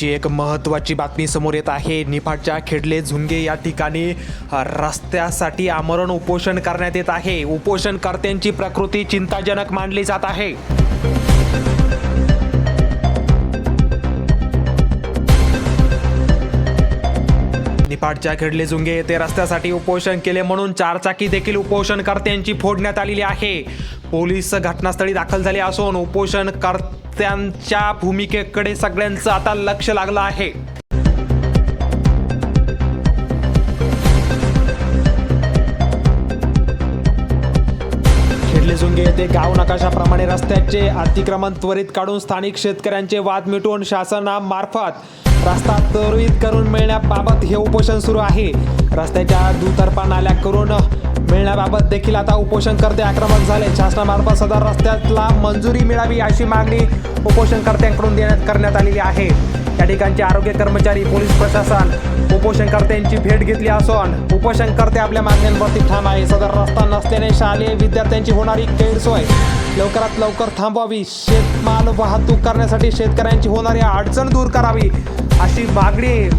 आजची एक महत्त्वाची बातमी समोर येत आहे। निफाडच्या खेडले झुंगे या ठिकाणी रस्त्यासाठी आमरण उपोषण करण्यात येत आहे। उपोषणकर्त्यांची प्रकृती चिंताजनक मानली जात आहे। निफाडच्या खेडले झुंगे येथे रस्त्यासाठी उपोषण केले म्हणून चारचाकी देखील उपोषणकर्त्यांची फोडण्यात आलेली आहे। पोलीस घटनास्थळी दाखल झाले असून उपोषणकर्त्यांच्या भूमिकेकडे सगळ्यांचं आता लक्ष लागलं आहे। खेडले झुंगे येथे गाव नकाशाप्रमाणे रस्त्याचे अतिक्रमण त्वरित काढून स्थानिक शेतकऱ्यांचे वाद मिटवून शासनामार्फत रस्ता त्वरित करून मिळण्याबाबत हे उपोषण सुरू आहे। रस्त्याच्या दुतर्फा नाल्या करून मिळण्याबाबत देखील आता उपोषणकर्ते आक्रमक झाले। शासनामार्फत सदर रस्त्याला मंजुरी मिळावी अशी मागणी उपोषणकर्त्यांकडून करण्यात आलेली आहे। या ठिकाणचे आरोग्य कर्मचारी, पोलीस प्रशासन उपोषणकर्त्यांची भेट घेतली असून उपोषणकर्ते आपल्या मागण्यांवरती ठाम आहे। सदर रस्ता नसल्याने शालेय विद्यार्थ्यांची होणारी गैरसोय लवकरात लवकर थांबवावी, शेतमाल वाहतूक करण्यासाठी शेतकऱ्यांची होणारी अडचण दूर करावी अशी मागणी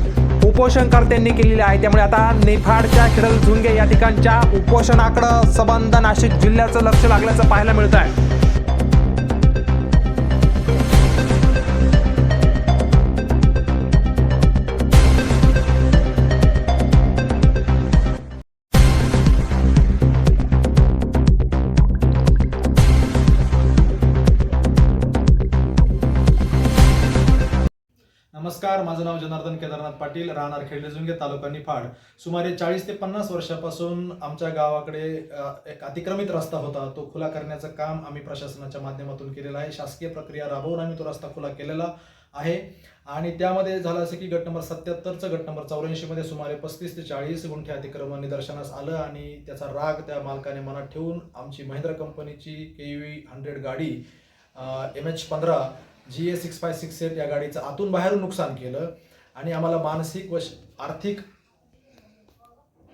उपोषणकर्त्यांनी केलेली आहे। त्यामुळे आता निफाडच्या खेडले झुंगे या ठिकाणच्या उपोषणाकडे संबंध नाशिक जिल्ह्याचं लक्ष लागल्याचं पाहायला मिळत आहे। नमस्कार, माझं नाव जनार्दन केदारनाथ पाटील, राहणार खेडले झुंगे, तालुका निफाड। सुमारे 40 ते 50 वर्षापासून आमच्या गावाकडे एक अतिक्रमित रस्ता होता। तो खुला करण्याचं काम आम्ही प्रशासनाच्या माध्यमातून केलेलं आहे। शासकीय प्रक्रिया राबवून आम्ही तो रस्ता खुला केलेला आहे। आणि त्यामध्ये झालं असं की गट नंबर 77चं गट नंबर 84 मध्ये सुमारे 35 ते 40 गुंठे अतिक्रमण निदर्शनास आलं आणि त्याचा राग त्या मालकाने मनात ठेवून आमची महिंद्रा कंपनीची KV 100 गाडी MH15 GA 6568 या गाडीचं आतून बाहेरून नुकसान केलं आणि आम्हाला मानसिक व आर्थिक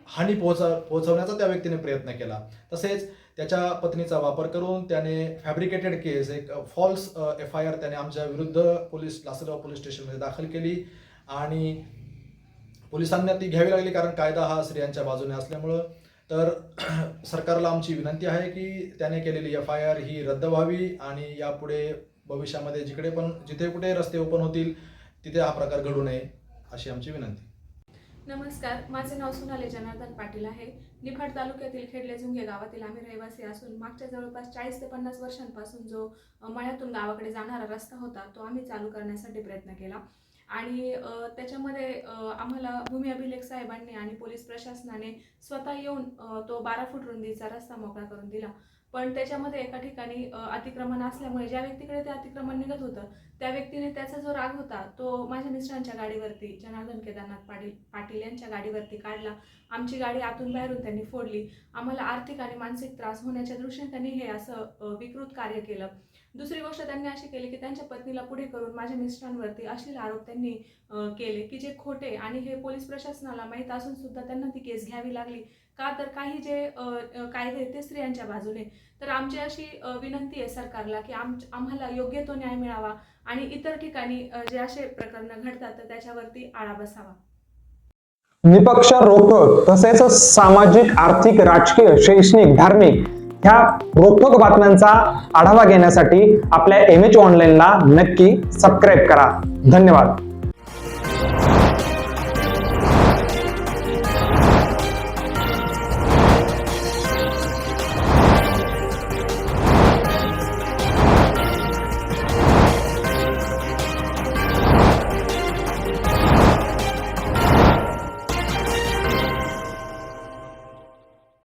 हानी पोहोचवण्याचा त्या व्यक्तीने प्रयत्न केला। तसेच त्याच्या पत्नीचा वापर करून त्याने फॅब्रिकेटेड केस, एक फॉल्स FIR त्याने आमच्या विरुद्ध लासलगाव पोलीस स्टेशनमध्ये दाखल केली आणि पोलिसांना ती घ्यावी लागली, कारण कायदा हा स्त्रियांच्या बाजूने असल्यामुळं। तर सरकारला आमची विनंती आहे की त्याने केलेली FIR ही रद्द व्हावी आणि यापुढे भविष्यामध्ये जिथे कुठे रस्ते ओपन होतील तिथे हा प्रकार घडू नये अशी आमची विनंती। नमस्कार, माझे नाव सोनाली जनार्दन पाटील आहे। निफाड तालुक्यातील खेडले झुंगे गावातील आम्ही रहिवासी असून मागच्या जवळपास 40 ते 50 वर्षांपासून जो मळ्यातून गावाकडे जाणारा रस्ता होता तो आम्ही चालू करण्यासाठी प्रयत्न केला आणि त्याच्यामध्ये आम्हाला भूमी अभिलेख साहेबांनी आणि पोलीस प्रशासनाने स्वतः येऊन तो 12 फूट रुंदीचा रस्ता मोकळा करून दिला। पण त्याच्यामध्ये एका ठिकाणी अतिक्रमण असल्यामुळे ज्या व्यक्तीकडे ते अतिक्रमण निघत होतं त्या व्यक्तीने त्याचा जो राग होता तो माझ्या मिस्टरांच्या गाडीवरती, जनार्दन केदारनाथ पाटील यांच्या गाडीवरती काढला। आमची गाडी आतून बाहेरून त्यांनी फोडली। आम्हाला आर्थिक आणि मानसिक त्रास होण्याच्या दृष्टीने त्यांनी हे असं विकृत कार्य केलं। दुसरी गोष्ट त्यांनी अशी केली की त्यांच्या पत्नीला पुढे करून माझ्या मिस्टरांवरती अश्लील आरोप त्यांनी केले की जे खोटे, आणि हे पोलीस प्रशासनाला माहीत असून सुद्धा त्यांना ती केस घ्यावी लागली का, तर काही जे कायदे ते स्त्रियांच्या बाजूने। तर आमची अशी विनंती आहे सरकारला की आम्हाला योग्य तो न्याय मिळावा आणि इतर ठिकाणी जे असे प्रकरण घडतात तर त्याच्यावरती आळा बसावा। निपक्ष, रोखठोक तसेच सामाजिक, आर्थिक, राजकीय, शैक्षणिक, धार्मिक ह्या रोखठोक बातम्यांचा आढावा घेण्यासाठी आपल्या MH ऑनलाईनला नक्की सबस्क्राईब करा। धन्यवाद।